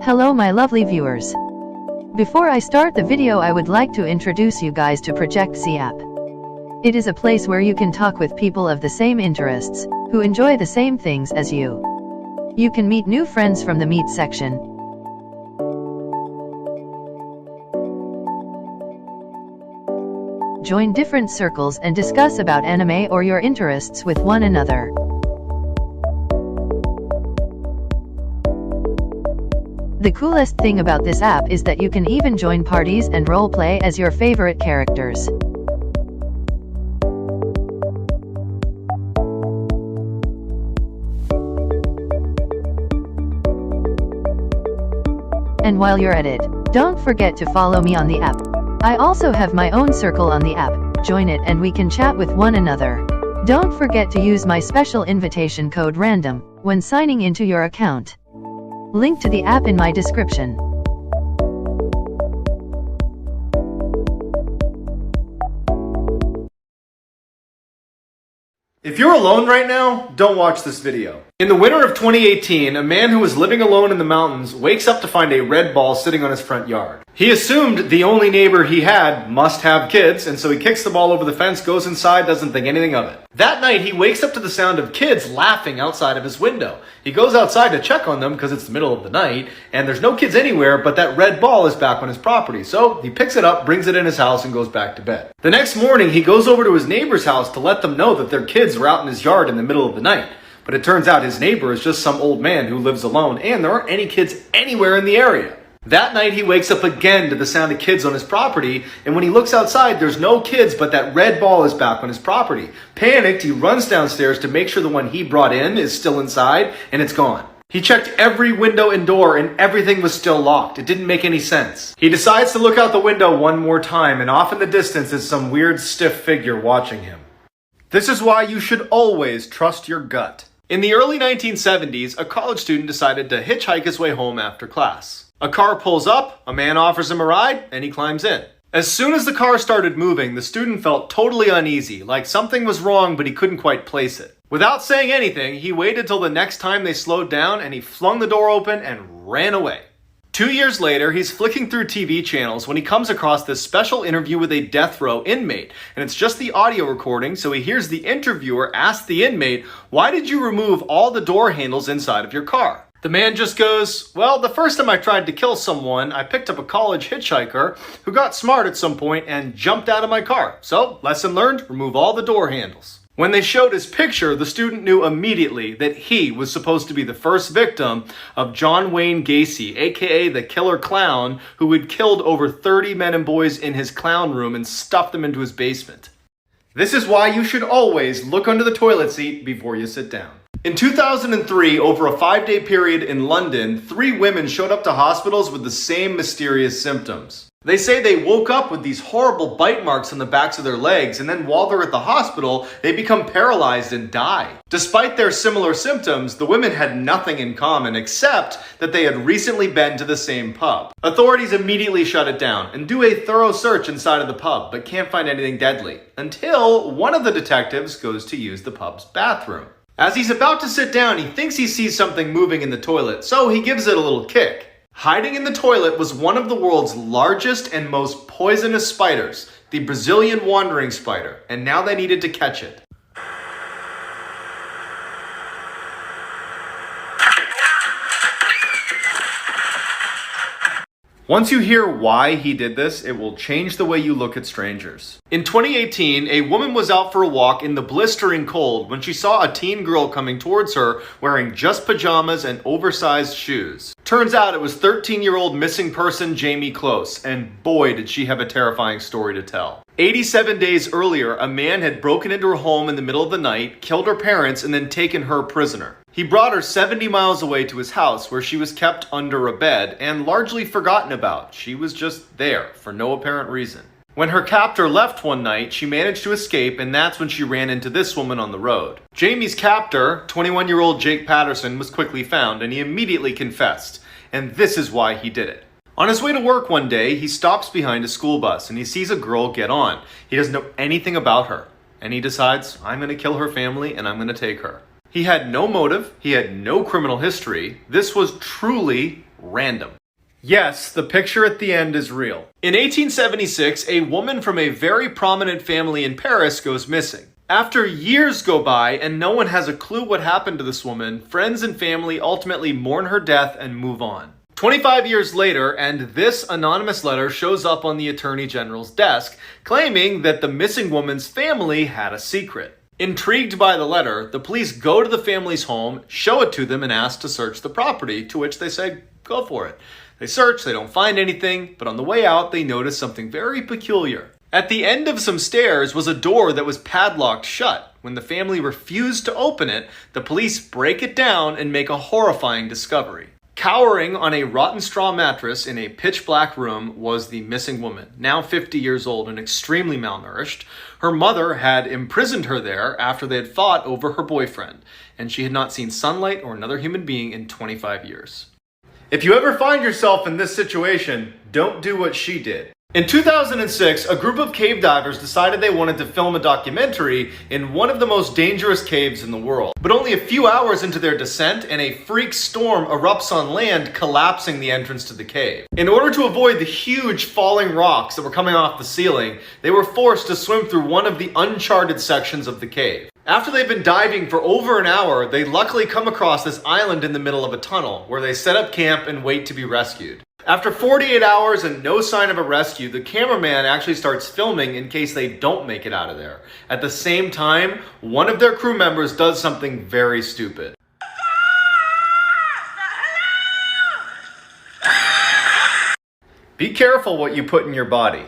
Hello my lovely viewers. Before I start the video, I would like to introduce you guys to Project C app. It is a place where you can talk with people of the same interests, who enjoy the same things as you. You can meet new friends from the meet section. Join different circles and discuss about anime or your interests with one another. The coolest thing about this app is that you can even join parties and roleplay as your favorite characters. And while you're at it, don't forget to follow me on the app. I also have my own circle on the app, join it and we can chat with one another. Don't forget to use my special invitation code RANDOM when signing into your account. Link to the app in my description. If you're alone right now, don't watch this video. In the winter of 2018, a man who was living alone in the mountains wakes up to find a red ball sitting on his front yard. He assumed the only neighbor he had must have kids, and so he kicks the ball over the fence, goes inside, doesn't think anything of it. That night, he wakes up to the sound of kids laughing outside of his window. He goes outside to check on them because it's the middle of the night, and there's no kids anywhere, but that red ball is back on his property. So he picks it up, brings it in his house, and goes back to bed. The next morning, he goes over to his neighbor's house to let them know that their kids were out in his yard in the middle of the night. But it turns out his neighbor is just some old man who lives alone, and there aren't any kids anywhere in the area. That night, he wakes up again to the sound of kids on his property, and when he looks outside, there's no kids, but that red ball is back on his property. Panicked, he runs downstairs to make sure the one he brought in is still inside, and it's gone. He checked every window and door, and everything was still locked. It didn't make any sense. He decides to look out the window one more time, and off in the distance is some weird stiff figure watching him. This is why you should always trust your gut. In the early 1970s, a college student decided to hitchhike his way home after class. A car pulls up, a man offers him a ride, and he climbs in. As soon as the car started moving, the student felt totally uneasy, like something was wrong but he couldn't quite place it. Without saying anything, he waited till the next time they slowed down and he flung the door open and ran away. 2 years later, he's flicking through TV channels when he comes across this special interview with a death row inmate. And it's just the audio recording, so he hears the interviewer ask the inmate, "Why did you remove all the door handles inside of your car?" The man just goes, "Well, the first time I tried to kill someone, I picked up a college hitchhiker who got smart at some point and jumped out of my car. So, lesson learned, remove all the door handles." When they showed his picture, the student knew immediately that he was supposed to be the first victim of John Wayne Gacy, aka the Killer Clown, who had killed over 30 men and boys in his clown room and stuffed them into his basement. This is why you should always look under the toilet seat before you sit down. In 2003, over a 5-day period in London, 3 women showed up to hospitals with the same mysterious symptoms. They say they woke up with these horrible bite marks on the backs of their legs, and then while they're at the hospital, they become paralyzed and die. Despite their similar symptoms, the women had nothing in common except that they had recently been to the same pub. Authorities immediately shut it down and do a thorough search inside of the pub, but can't find anything deadly, until one of the detectives goes to use the pub's bathroom. As he's about to sit down, he thinks he sees something moving in the toilet, so he gives it a little kick. Hiding in the toilet was one of the world's largest and most poisonous spiders, the Brazilian wandering spider, and now they needed to catch it. Once you hear why he did this, it will change the way you look at strangers. In 2018, a woman was out for a walk in the blistering cold when she saw a teen girl coming towards her wearing just pajamas and oversized shoes. Turns out it was 13-year-old missing person Jamie Close, and boy did she have a terrifying story to tell. 87 days earlier, a man had broken into her home in the middle of the night, killed her parents, and then taken her prisoner. He brought her 70 miles away to his house where she was kept under a bed and largely forgotten about. She was just there for no apparent reason. When her captor left one night, she managed to escape, and that's when she ran into this woman on the road. Jamie's captor, 21-year-old Jake Patterson, was quickly found, and he immediately confessed. And this is why he did it. On his way to work one day, he stops behind a school bus, and he sees a girl get on. He doesn't know anything about her, and he decides, I'm going to kill her family, and I'm going to take her. He had no motive, he had no criminal history. This was truly random. Yes, the picture at the end is real. In 1876, a woman from a very prominent family in Paris goes missing. After years go by and no one has a clue what happened to this woman, friends and family ultimately mourn her death and move on. 25 years later, and this anonymous letter shows up on the Attorney General's desk, claiming that the missing woman's family had a secret. Intrigued by the letter, the police go to the family's home, show it to them, and ask to search the property, to which they say, go for it. They search, they don't find anything, but on the way out, they notice something very peculiar. At the end of some stairs was a door that was padlocked shut. When the family refused to open it, the police break it down and make a horrifying discovery. Cowering on a rotten straw mattress in a pitch-black room was the missing woman, now 50 years old and extremely malnourished. Her mother had imprisoned her there after they had fought over her boyfriend, and she had not seen sunlight or another human being in 25 years. If you ever find yourself in this situation, don't do what she did. In 2006, a group of cave divers decided they wanted to film a documentary in one of the most dangerous caves in the world. But only a few hours into their descent, and a freak storm erupts on land, collapsing the entrance to the cave. In order to avoid the huge falling rocks that were coming off the ceiling, they were forced to swim through one of the uncharted sections of the cave. After they've been diving for over an hour, they luckily come across this island in the middle of a tunnel, where they set up camp and wait to be rescued. After 48 hours and no sign of a rescue, the cameraman actually starts filming in case they don't make it out of there. At the same time, one of their crew members does something very stupid. Be careful what you put in your body.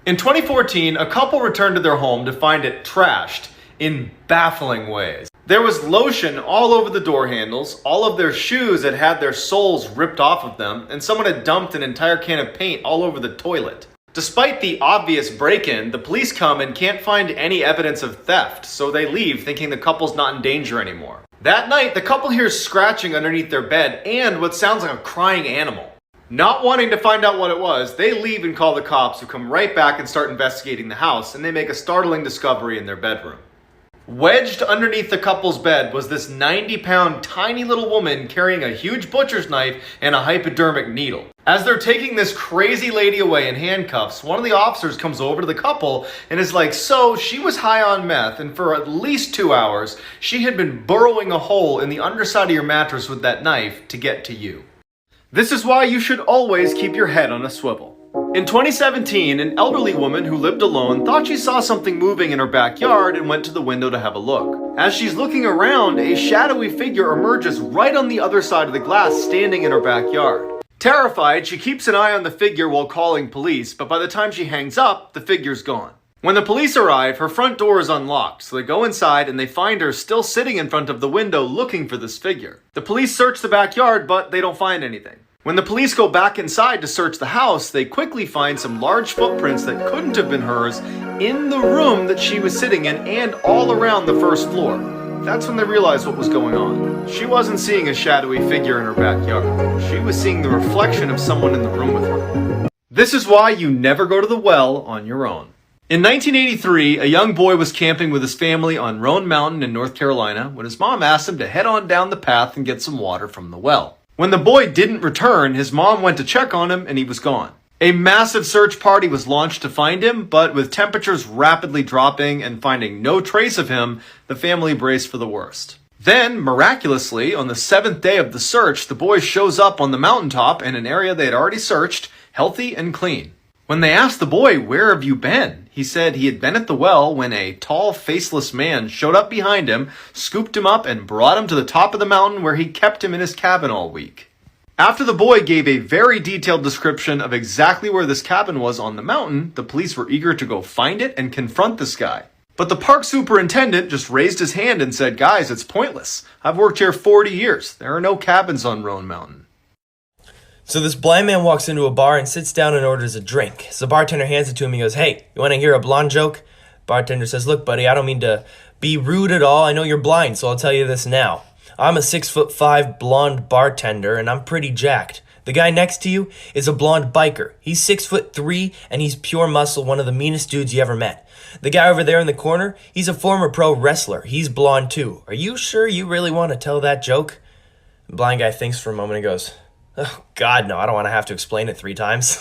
In 2014, a couple returned to their home to find it trashed in baffling ways. There was lotion all over the door handles, all of their shoes had had their soles ripped off of them, and someone had dumped an entire can of paint all over the toilet. Despite the obvious break-in, the police come and can't find any evidence of theft, so they leave thinking the couple's not in danger anymore. That night, the couple hears scratching underneath their bed and what sounds like a crying animal. Not wanting to find out what it was, they leave and call the cops, who come right back and start investigating the house, and they make a startling discovery in their bedroom. Wedged underneath the couple's bed was this 90-pound tiny little woman carrying a huge butcher's knife and a hypodermic needle. As they're taking this crazy lady away in handcuffs, one of the officers comes over to the couple and is like, so she was high on meth, and for at least 2 hours, she had been burrowing a hole in the underside of your mattress with that knife to get to you. This is why you should always keep your head on a swivel. In 2017, an elderly woman who lived alone thought she saw something moving in her backyard and went to the window to have a look. As she's looking around, a shadowy figure emerges right on the other side of the glass, standing in her backyard. Terrified, she keeps an eye on the figure while calling police, but by the time she hangs up, the figure's gone. When the police arrive, her front door is unlocked, so they go inside and they find her still sitting in front of the window looking for this figure. The police search the backyard, but they don't find anything. When the police go back inside to search the house, they quickly find some large footprints that couldn't have been hers in the room that she was sitting in and all around the first floor. That's when they realized what was going on. She wasn't seeing a shadowy figure in her backyard. She was seeing the reflection of someone in the room with her. This is why you never go to the well on your own. In 1983, a young boy was camping with his family on Roan Mountain in North Carolina when his mom asked him to head on down the path and get some water from the well. When the boy didn't return, his mom went to check on him and he was gone. A massive search party was launched to find him, but with temperatures rapidly dropping and finding no trace of him, the family braced for the worst. Then, miraculously, on the 7th day of the search, the boy shows up on the mountaintop in an area they had already searched, healthy and clean. When they asked the boy, "Where have you been?" he said he had been at the well when a tall, faceless man showed up behind him, scooped him up, and brought him to the top of the mountain where he kept him in his cabin all week. After the boy gave a very detailed description of exactly where this cabin was on the mountain, the police were eager to go find it and confront this guy. But the park superintendent just raised his hand and said, "Guys, it's pointless. I've worked here 40 years. There are no cabins on Roan Mountain." So this blind man walks into a bar and sits down and orders a drink. So the bartender hands it to him. He goes, "Hey, you want to hear a blonde joke?" Bartender says, "Look, buddy, I don't mean to be rude at all. I know you're blind, so I'll tell you this now. I'm a 6'5" blonde bartender, and I'm pretty jacked. The guy next to you is a blonde biker. He's 6'3" and he's pure muscle, one of the meanest dudes you ever met. The guy over there in the corner, he's a former pro wrestler. He's blonde too. Are you sure you really want to tell that joke? The blind guy thinks for a moment and goes, "Oh, God, no, I don't want to have to explain it 3 times."